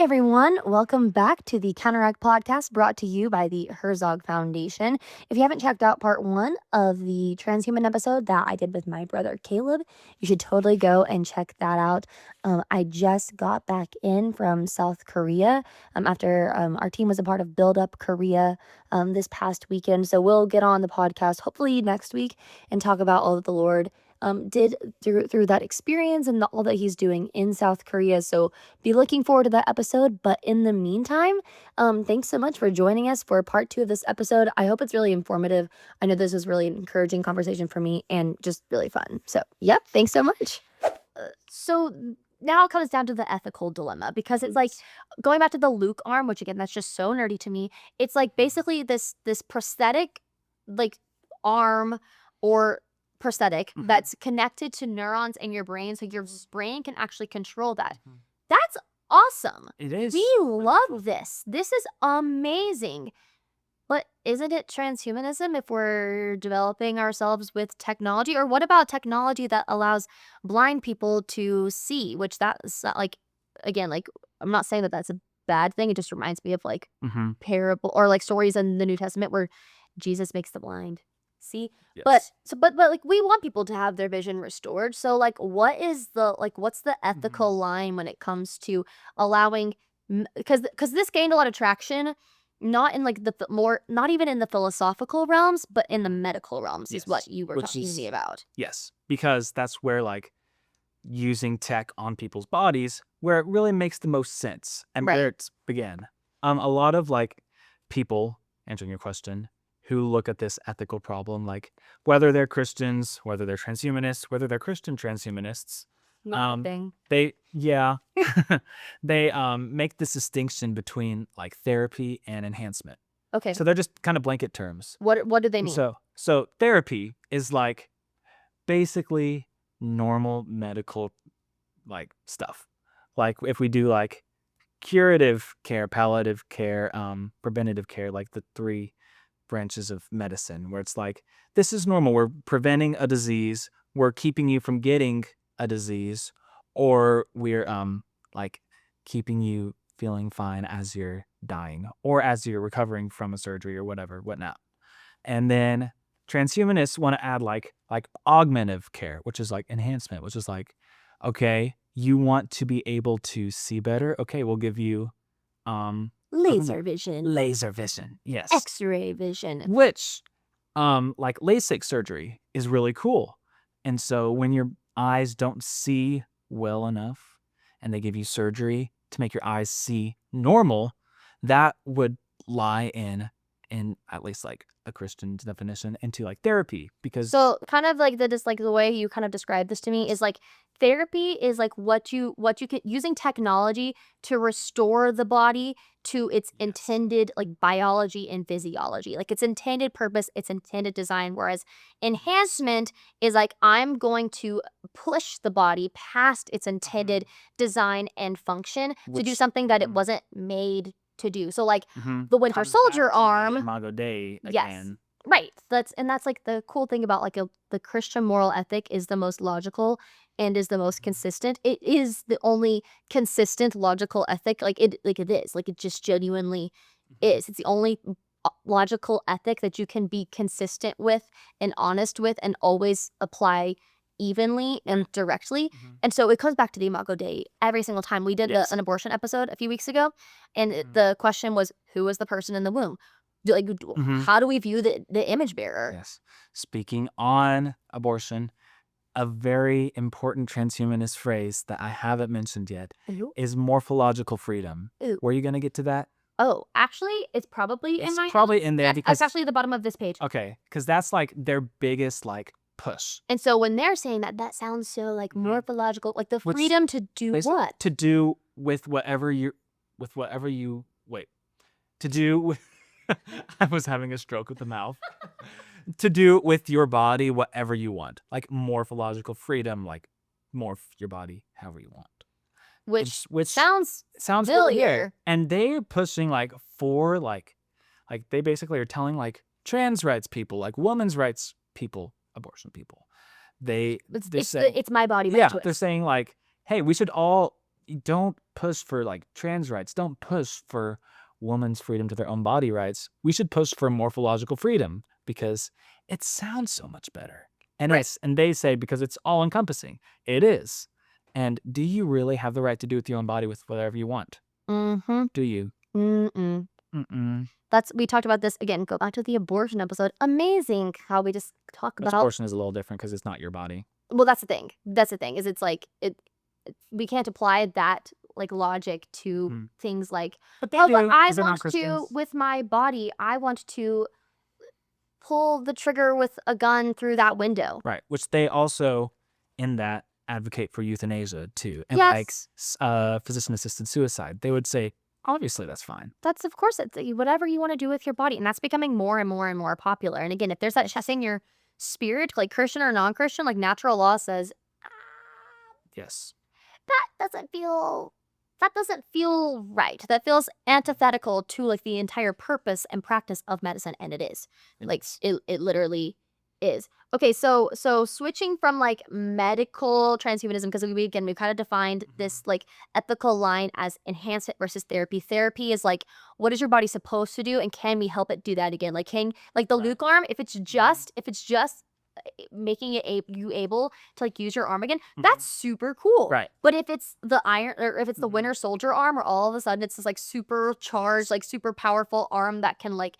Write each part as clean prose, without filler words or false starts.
Hey everyone, welcome back to the Counteract podcast brought to you by the Herzog Foundation. If you haven't checked out part 1 of the transhuman episode that I did with my brother Caleb, you should totally go and check that out. I just got back in from South Korea after our team was a part of Build Up Korea this past weekend. So we'll get on the podcast hopefully next week and talk about all that the Lord did through that experience and all that he's doing in South Korea. So be looking forward to that episode. But in the meantime, thanks so much for joining us for part 2 of this episode. I hope it's really informative. I know this was really an encouraging conversation for me and just really fun. So, yep, thanks so much. So now it comes down to the ethical dilemma, because it's like going back to the Luke arm, which again, that's just so nerdy to me. It's like basically this prosthetic like arm or prosthetic that's connected to neurons in your brain, so your brain can actually control that. That's awesome. It is. We love this. This is amazing. But isn't it transhumanism if we're developing ourselves with technology? Or what about technology that allows blind people to see? Which that's like, again, like, I'm not saying that that's a bad thing. It just reminds me of like parable or like stories in the New Testament where Jesus makes the blind see. Yes. But like we want people to have their vision restored. So like what's the ethical line when it comes to allowing, because this gained a lot of traction, not in like not even in the philosophical realms, but in the medical realms is what you were talking to me about. Yes, because that's where like using tech on people's bodies, where it really makes the most sense and where it's began. A lot of like people, answering your question, who look at this ethical problem, like whether they're Christians, whether they're transhumanists, whether they're Christian transhumanists, they make this distinction between like therapy and enhancement. Okay. So they're just kind of blanket terms. What do they mean? So therapy is like basically normal medical like stuff. Like if we do like curative care, palliative care, preventative care, like the 3 branches of medicine, where it's like, this is normal. We're preventing a disease. We're keeping you from getting a disease, or we're like keeping you feeling fine as you're dying or as you're recovering from a surgery or whatnot. And then transhumanists want to add like augmentative care, which is like enhancement, which is like, okay, you want to be able to see better. Okay, we'll give you laser vision. Laser vision, yes. X-ray vision. Which, like LASIK surgery is really cool. And so when your eyes don't see well enough and they give you surgery to make your eyes see normal, that would lie in at least like a Christian definition into like therapy. Because so kind of like the way you kind of described this to me is like therapy is like what you can using technology to restore the body to its intended like biology and physiology, like its intended purpose, its intended design. Whereas enhancement is like, I'm going to push the body past its intended design and function to do something that it wasn't made to do. So like the Winter Soldier arm, imago Dei again. yes, right. That's like the cool thing about like the Christian moral ethic is the most logical and is the most consistent. It is the only consistent logical ethic. It just genuinely is. It's the only logical ethic that you can be consistent with and honest with and always apply evenly and directly. And so it comes back to the imago Dei every single time. We did an abortion episode a few weeks ago, and the question was, who was the person in the womb? Like, how do we view the image bearer? Yes. Speaking on abortion, a very important transhumanist phrase that I haven't mentioned yet is morphological freedom. Were you going to get to that? Oh, actually, it's probably in there because it's actually at the bottom of this page. Okay, because that's like their biggest like push. And so when they're saying that sounds so like morphological, like the freedom to do what? To do with whatever you I was having a stroke with the mouth. To do with your body whatever you want, like morphological freedom, like morph your body however you want. Which sounds really weird. And they're pushing like for like they basically are telling like trans rights people, like women's rights people, abortion people. It's my body, my choice. They're saying like, hey, we should all don't push for like trans rights. Don't push for women's freedom to their own body rights. We should push for morphological freedom because it sounds so much better. And Right. and they say because it's all encompassing. It is. And do you really have the right to do with your own body with whatever you want? Mm-hmm. Do you? Mm-mm. Mm-mm. We talked about this again. Go back to the abortion episode. Amazing how we just talk But about. abortion is a little different because it's not your body. Well, that's the thing. That's the thing. Is it's like we can't apply that like logic to things like. But they Oh, do. but I 'cause they're not want to Christians. with my body. I want to pull the trigger with a gun through that window. Right. Which they also, in that, advocate for euthanasia too. And Yes. like physician-assisted suicide. They would say, obviously that's fine. That's of course it's whatever you want to do with your body, and that's becoming more and more and more popular. And again, if there's that in your spirit, like Christian or non-Christian, like natural law says, Yes. that doesn't feel right. That feels antithetical to like the entire purpose and practice of medicine, and it is. Like it literally is. Okay, so switching from like medical transhumanism, because we kind of defined this like ethical line as enhancement versus therapy. Therapy is like, what is your body supposed to do, and can we help it do that again? Like the Right. Luke arm, if it's just making it you able to like use your arm again, that's super cool. Right. But if it's the iron, or if it's the Mhm. Winter Soldier arm, or all of a sudden it's this like super charged, like super powerful arm that can like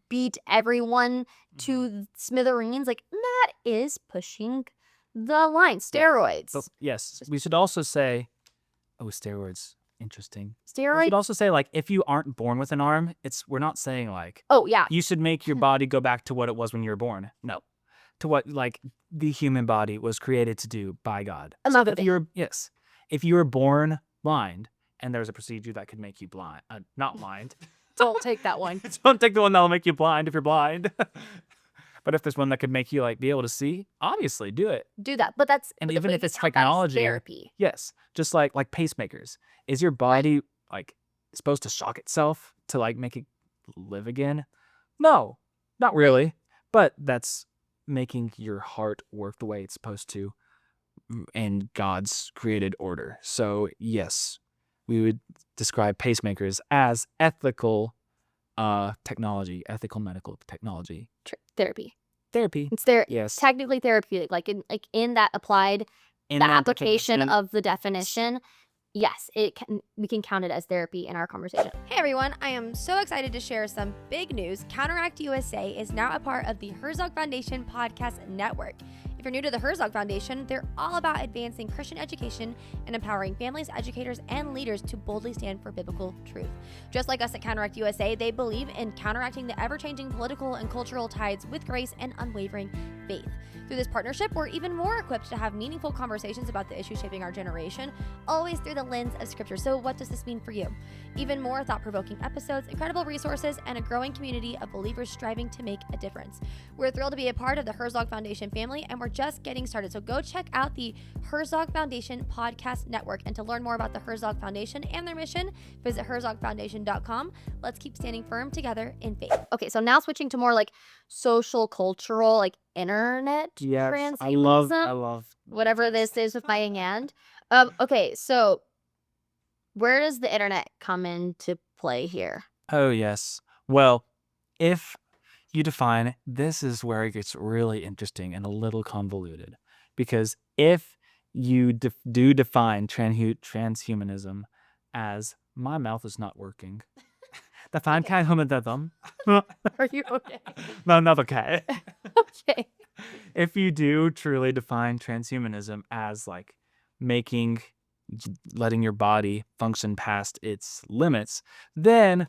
beat everyone to smithereens, like that is pushing the line. Steroids. So, yes. We should also say, steroids. Interesting. We Steroids. should also say, like, if you aren't born with an arm, we're not saying like, Oh yeah. you should make your body go back to what it was when you were born. No. To what like the human body was created to do by God. I So love if it. if you were born blind and there's a procedure that could make you blind, not blind. Don't take that one. Don't take the one that'll make you blind if you're blind. But if there's one that could make you like be able to see, obviously do it. Do that. But that's And but even we if it's count that as technology, therapy. yes, just like pacemakers. Is your body like supposed to shock itself to like make it live again? No, not really. But that's making your heart work the way it's supposed to in God's created order. So yes, we would describe pacemakers as ethical technology, ethical medical technology. Therapy. Therapy. It's Yes. technically therapeutic, like in that applied In the that application definition, of the definition. Yes, we can count it as therapy in our conversation. Hey everyone, I am so excited to share some big news. Counteract USA is now a part of the Herzog Foundation podcast network. If you're new to the Herzog Foundation, they're all about advancing Christian education and empowering families, educators, and leaders to boldly stand for biblical truth. Just like us at Counteract USA, they believe in counteracting the ever-changing political and cultural tides with grace and unwavering faith. Through this partnership, we're even more equipped to have meaningful conversations about the issues shaping our generation, always through the lens of Scripture. So what does this mean for you? Even more thought-provoking episodes, incredible resources, and a growing community of believers striving to make a difference. We're thrilled to be a part of the Herzog Foundation family, and we're just getting started. So go check out the Herzog Foundation podcast network. And to learn more about the Herzog Foundation and their mission, visit herzogfoundation.com. Let's keep standing firm together in faith. Okay, so now switching to more like social, cultural, like internet yes, I transhumanism, love whatever this is with my hand. Okay, so where does the internet come into play here? Oh, yes. Well, if you define this is where it gets really interesting and a little convoluted. Because if you do define transhumanism as my mouth is not working, define transhumanism. Are you okay? No, not okay. Okay. If you do truly define transhumanism as like letting your body function past its limits, then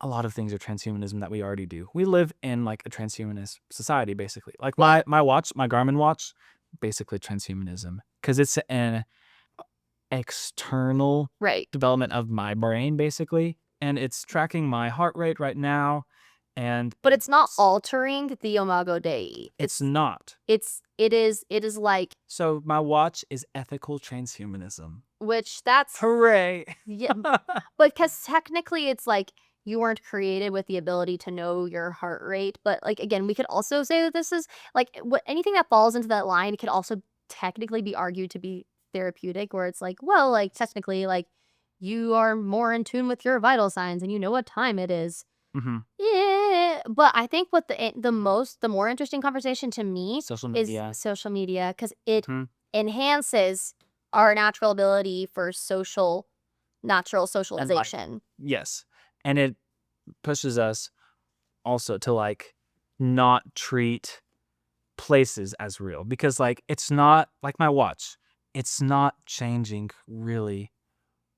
a lot of things are transhumanism that we already do. We live in like a transhumanist society, basically. Like my watch, my Garmin watch, basically transhumanism because it's an external Right. development of my brain, basically, and it's tracking my heart rate right now. And But it's not altering the Imago Dei. it's not. It is like, So my watch is ethical transhumanism. which that's Hooray! yeah, but because technically it's like you weren't created with the ability to know your heart rate. But like again, we could also say that this is like anything that falls into that line could also technically be argued to be therapeutic, where it's like, well, like technically, like you are more in tune with your vital signs and you know what time it is. Mm-hmm. Yeah, but I think what the more interesting conversation to me Social is media. social media, because it Mhm. enhances our natural ability for natural And, like, socialization. yes. And it pushes us also to like not treat places as real, because like it's not like my watch. It's not changing really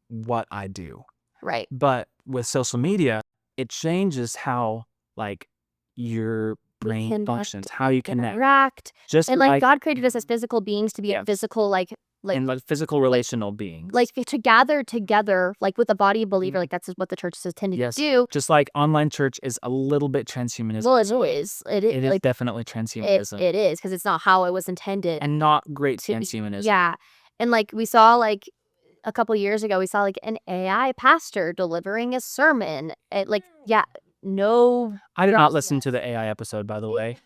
what I do. Right. But with social media, it changes how like your brain Connect, functions, how you connect. interact. Just And like like God created us as physical beings to be a Yes. physical, like in like physical relational beings. like to gather together, like with a body of believer, like that's what the church is intended Yes. to do. Just like online church is a little bit transhumanism. Well, it is. It It is like definitely transhumanism. it is, because it's not how it was intended And not great to be. transhumanism. Yeah. And like we saw like a couple years ago, we saw like an AI pastor delivering a sermon. Like, yeah, no. I did not listen to the AI episode, by the way.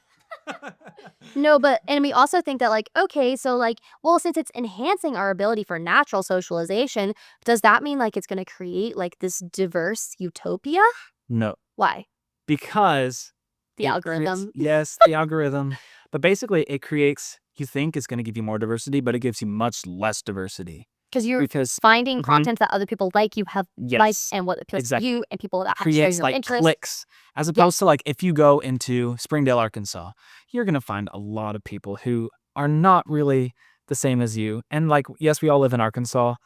No, but and we also think that like, okay, so like, well, since it's enhancing our ability for natural socialization, does that mean like it's going to create like this diverse utopia? No, Why? because The it algorithm. creates, yes, the algorithm. But basically, it creates. You think it's going to give you more diversity, but it gives you much less diversity. Because you're Because finding Mhm. content that other people like, you have likes, yes, and what appeals exactly. to you, and people that share Creates your like interests. clicks, as opposed to like if you go into Springdale, Arkansas, you're gonna find a lot of people who are not really the same as you. And like, yes, we all live in Arkansas,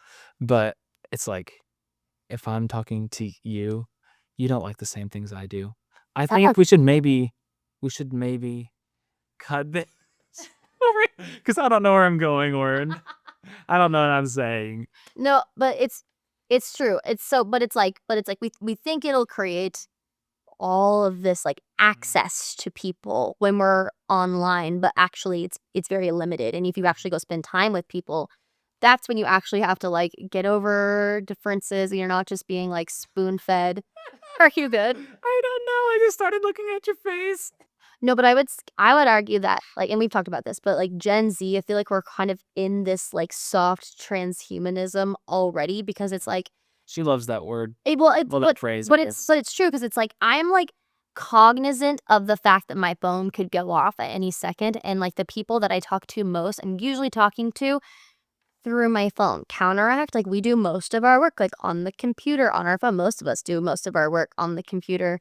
but it's like if I'm talking to you, you don't like the same things I do. I think we should maybe cut this because I don't know where I'm going, Warren. I don't know what I'm saying. No, but it's true. But it's like we think it'll create all of this like access to people when we're online, but actually it's very limited. And if you actually go spend time with people, that's when you actually have to like get over differences, and you're not just being like spoon fed. Are you good? I don't know. I just started looking at your face. No, but I would argue that like, and we've talked about this, but like Gen Z, I feel like we're kind of in this like soft transhumanism already, because it's like She loves that word. that That phrase. but it's true, because it's like I'm like cognizant of the fact that my phone could go off at any second, and like the people that I talk to most, I'm usually talking to through my phone. Counteract, like we do most of our work like on the computer, on our phone. Most of us do most of our work on the computer,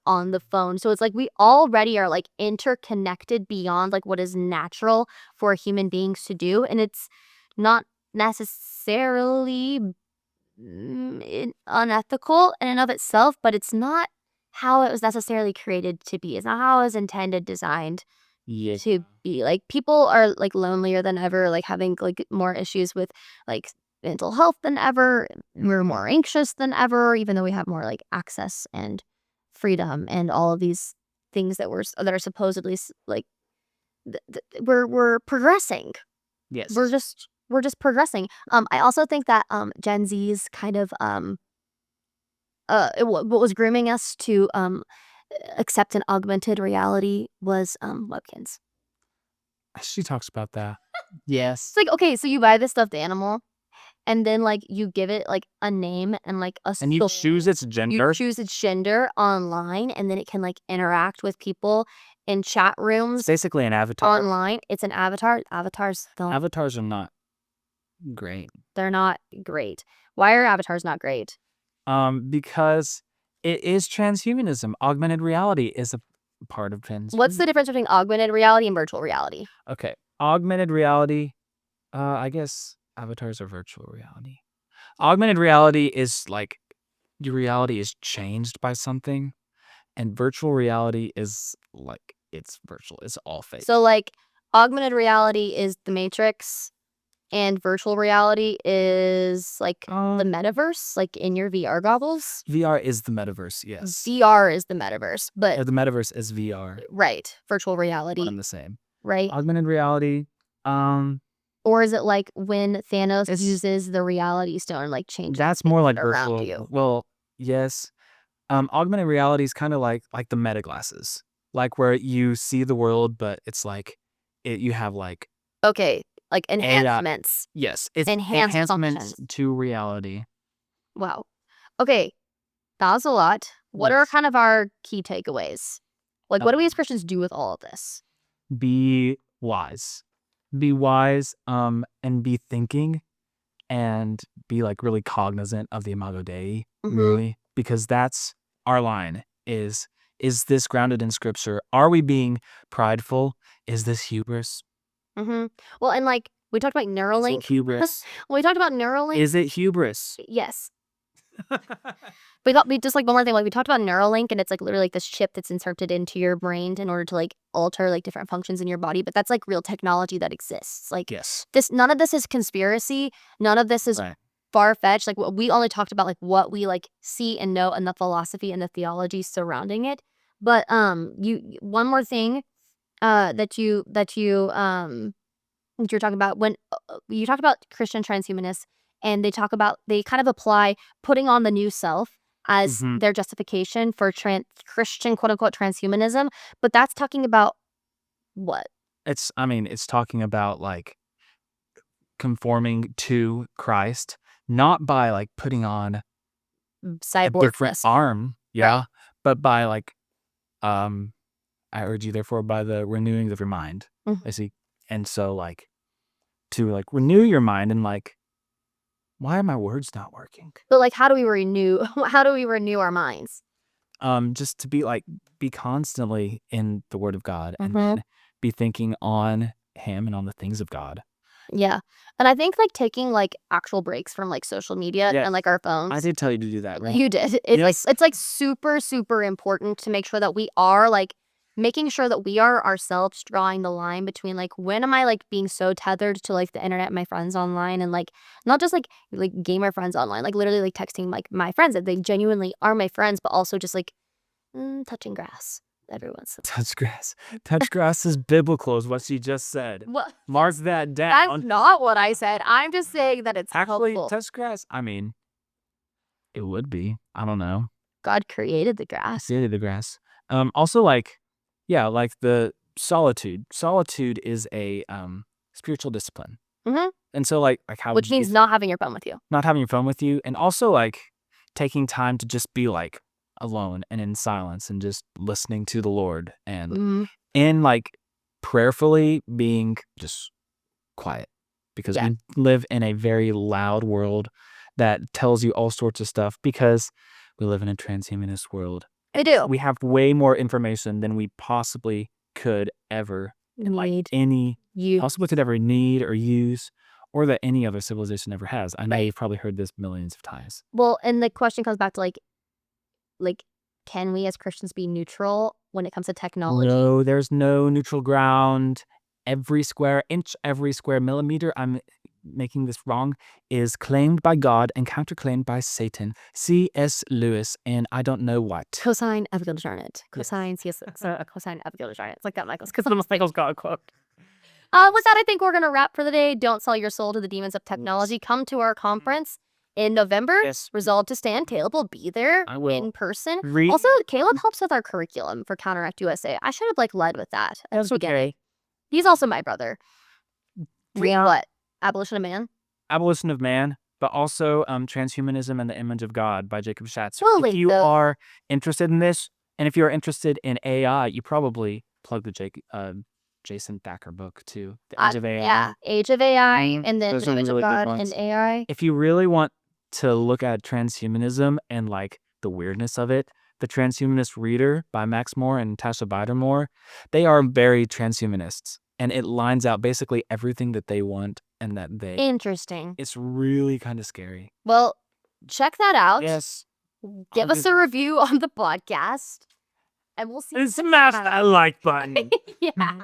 on the phone. So it's like we already are like interconnected beyond like what is natural for human beings to do, and it's not necessarily unethical in and of itself, but it's not how it was necessarily created to be. It's not how it was intended, designed Yeah. to be. Like people are like lonelier than ever, like having like more issues with like mental health than ever. We're more anxious than ever, even though we have more like access and freedom and all of these things that are supposedly like we're progressing. Yes. We're just progressing. I also think that Gen Z's kind of what was grooming us to accept an augmented reality was webkins. She talks about that. Yes. It's like, okay, so you buy this stuffed animal, and then like you give it like a name and like a And you soul. choose its gender. You choose its gender online, and then it can like interact with people in chat It's rooms basically an avatar. online. It's an avatar. Avatars don't. Avatars are not great. They're not great. Why are avatars not great? Because it is transhumanism. Augmented reality is a part of transhumanism. What's the difference between augmented reality and virtual reality? Okay. Augmented reality, I guess avatars are virtual reality. Augmented reality is like your reality is changed by something, and virtual reality is like it's virtual. It's all fake. So like augmented reality is the Matrix, and virtual reality is like the metaverse, like in your VR goggles. VR is the metaverse, yes. VR is the metaverse, Yeah, but the metaverse is VR. right, virtual reality, One and the same. right? Augmented reality, Or is it like when Thanos uses the reality stone and like changes that's more like around virtual. you? Well, yes. Augmented reality is kind of like the meta glasses, like where you see the world, but it's like you have like Okay, like enhancements. Yes, it's Enhanced enhancements functions. to reality. Wow. Okay, that was a lot. What are Yes. kind of our key takeaways? Like, what do we as Christians do with all of this? Be wise. Be wise, and be thinking, and be like really cognizant of the imago Dei, really, because that's our line. Is this grounded in Scripture? Are we being prideful? Is this hubris? Well, and like we talked about Is Neuralink. it hubris? When we talked about Neuralink, Is it hubris? yes. We just like one more thing. Like we talked about Neuralink, and it's like literally like this chip that's inserted into your brain in order to like alter like different functions in your body. But that's like real technology that exists. Like Yes. none of this is conspiracy. None of this is Right. far fetched. Like we only talked about like what we like see and know and the philosophy and the theology surrounding it. But one more thing that you're talking about when you talk about Christian transhumanists, and they kind of apply putting on the new self as their justification for Christian quote unquote transhumanism. But that's talking about what? It's talking about like conforming to Christ, not by like putting on a different Cyborgness. arm, but by like, I urge you therefore by the renewing of your mind. I see. And so like to like renew your mind and like, why are my words not working? But like, how do we renew our minds? Just to be constantly in the Word of God and be thinking on Him and on the things of God. Yeah. And I think like taking like actual breaks from like social media Yes. and like our phones. I did tell you to do that, right? You did. Yes. It's like super, super important to make sure that we are like making sure that we are ourselves drawing the line between like when am I like being so tethered to like the internet, my friends online, and like not just like gamer friends online, like literally like texting like my friends that they genuinely are my friends, but also just like touching grass every once in a while. Touch grass. Touch grass is biblical, is what she just said. What? Mark that down. That's not what I said. I'm just saying that it's Actually, helpful. touch grass. I mean, it would be. I don't know. God created the grass. The grass. Also, like, yeah, like the solitude. Solitude is a spiritual discipline. And so, like how Which means not having your phone with you. Not having your phone with you, and also like taking time to just be like alone and in silence and just listening to the Lord and in like prayerfully being just quiet, because we live in a very loud world that tells you all sorts of stuff, because we live in a transhumanist world. I do. We have way more information than we possibly could ever possibly could ever need or use, or that any other civilization ever has. I know you've probably heard this millions of times. Well, and the question comes back to like can we as Christians be neutral when it comes to technology? No, there's no neutral ground. Every square inch, every square millimeter, I'm making this wrong, is claimed by God and counterclaimed by Satan. C.S. Lewis and I don't know what. Cosine of it. Cosine, yes. Cosine of it. It's like that Michael's God quote. With that, I think we're going to wrap for the day. Don't sell your soul to the demons of technology. Come to our conference in November. Yes. Resolve to stand. Caleb will be there in person. Also, Caleb helps with our curriculum for Counteract USA. I should have like led with that. That's okay. He's also my brother. What? Abolition of Man? Abolition of Man, but also Transhumanism and the Image of God by Jacob Schatz. Well, if you are interested in this, and if you're interested in AI, you probably plug the Jason Thacker book too, The Age of AI. Yeah, Age of AI, and then The Image of God and AI. If you really want to look at transhumanism and like the weirdness of it, The Transhumanist Reader by Max Moore and Tasha Bidermore, they are very transhumanists, and it lines out basically everything that they want and that they... Interesting. It's really kind of scary. Well, check that out. Yes. Give us a review on the podcast, and we'll see. And smash that like button. Yeah.